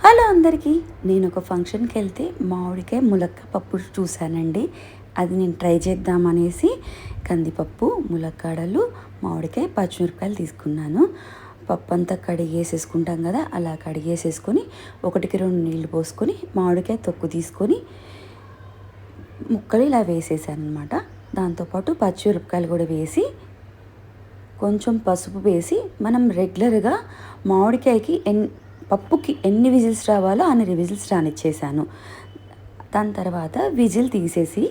Hello అందరికీ. నేను ఒక ఫంక్షన్కి వెళ్తే మామిడికాయ ములక్కాయ పప్పు చూశానండి. అది నేను ట్రై చేద్దామనేసి కందిపప్పు, ములక్కాడలు, మామిడికాయ, పచ్చిమిరపకాయలు తీసుకున్నాను. పప్పు అంతా కడిగేసేసుకుంటాం కదా, అలా కడిగేసేసుకొని 1-2 నీళ్ళు పోసుకొని మామిడికాయ తొక్కు తీసుకొని ముక్కలు ఇలా వేసేసాను అనమాట. దాంతోపాటు పచ్చిమిరపకాయలు కూడా వేసి కొంచెం పసుపు వేసి మనం రెగ్యులర్గా మామిడికాయకి పప్పుకి ఎన్ని విజిల్స్ రావాలో అన్ని విజిల్స్ రానిచ్చేసాను. దాని తర్వాత విజిల్ తీసేసి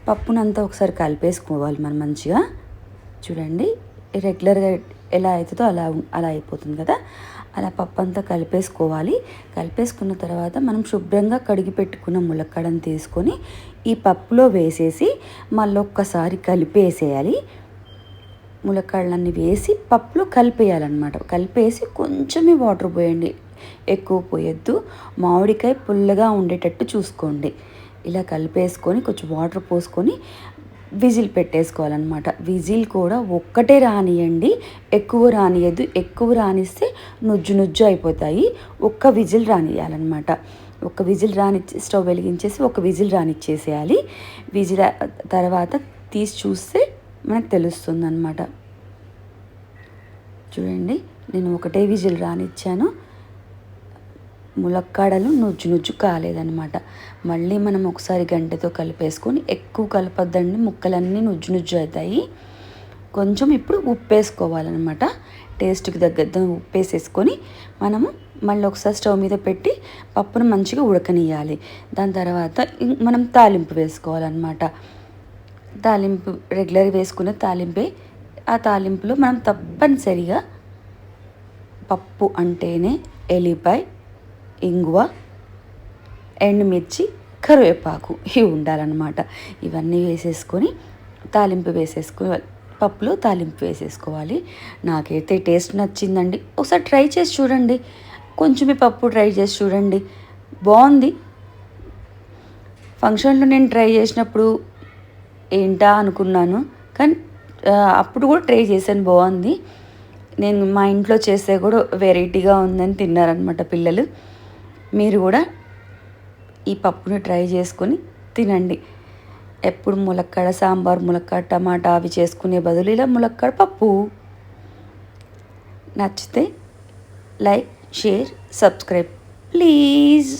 పప్పునంతా ఒకసారి కలిపేసుకోవాలి మనం మంచిగా. చూడండి, రెగ్యులర్గా ఎలా అవుతుందో అలా అయిపోతుంది కదా. అలా పప్పు అంతా కలిపేసుకోవాలి. కలిపేసుకున్న తర్వాత మనం శుభ్రంగా కడిగి పెట్టుకున్న ములక్కాడను తీసుకొని ఈ పప్పులో వేసేసి మళ్ళీ ఒక్కసారి కలిపేసేయాలి. ములక్కాడలన్నీ వేసి పప్పులో కలిపేయాలన్నమాట. కలిపేసి కొంచెమే వాటర్ పోయండి, ఎక్కువ పోయొద్దు. మామిడికాయ పుల్లగా ఉండేటట్టు చూసుకోండి. ఇలా కలిపేసుకొని కొంచెం వాటర్ పోసుకొని విజిల్ పెట్టేసుకోవాలన్నమాట. విజిల్ కూడా ఒక్కటే రానియండి, ఎక్కువ రానియద్దు. ఎక్కువ రానిస్తే నుజ్జు అయిపోతాయి. ఒక్క విజిల్ రానియాలన్నమాట. ఒక విజిల్ స్టవ్ వెలిగించేసి ఒక విజిల్ రానిచ్చేసేయాలి. విజిల్ తర్వాత తీసి చూస్తే మనకు తెలుస్తుంది అన్నమాట. చూడండి, నేను ఒకటే విజిల్ రానిచ్చాను. ములక్కాడలు నుజ్జు కాలేదన్నమాట. మళ్ళీ మనం ఒకసారి గంటెతో కలిపేసుకొని, ఎక్కువ కలపొద్దండి, ముక్కలన్నీ నుజ్జు అవుతాయి. కొంచెం ఇప్పుడు ఉప్పు వేసుకోవాలన్నమాట. టేస్ట్కి తగ్గట్టు ఉప్పు వేసేసుకొని మనము మళ్ళీ ఒకసారి స్టవ్ మీద పెట్టి పప్పును మంచిగా ఉడకనియాలి. దాని తర్వాత మనం తాలింపు వేసుకోవాలన్నమాట. తాలింపు రెగ్యులర్గా వేసుకునే తాలింపే. ఆ తాలింపులో మనం తప్పనిసరిగా పప్పు అంటేనే ఎల్లిపాయ, ఇంగువ, ఎండుమిర్చి, కరివేపాకు ఇవి ఉండాలన్నమాట. ఇవన్నీ వేసేసుకొని పప్పులో తాలింపు వేసేసుకోవాలి. నాకైతే టేస్ట్ నచ్చిందండి. ఒకసారి ట్రై చేసి చూడండి. కొంచెమే పప్పు ట్రై చేసి చూడండి, బాగుంది. ఫంక్షన్లో నేను ట్రై చేసినప్పుడు ఏంటా అనుకున్నాను, కానీ అప్పుడు కూడా ట్రై చేశాను, బాగుంది. నేను మా ఇంట్లో చేస్తే కూడా వెరైటీగా ఉందని తిన్నారనమాట పిల్లలు. మీరు కూడా ఈ పప్పుని ట్రై చేసుకొని తినండి. ఎప్పుడు ములక్కాడ సాంబార్, ములక్కాడ టమాటా అవి చేసుకునే బదులు ఇలా ములక్కాడ పప్పు. నచ్చితే లైక్, షేర్, సబ్స్క్రైబ్ ప్లీజ్.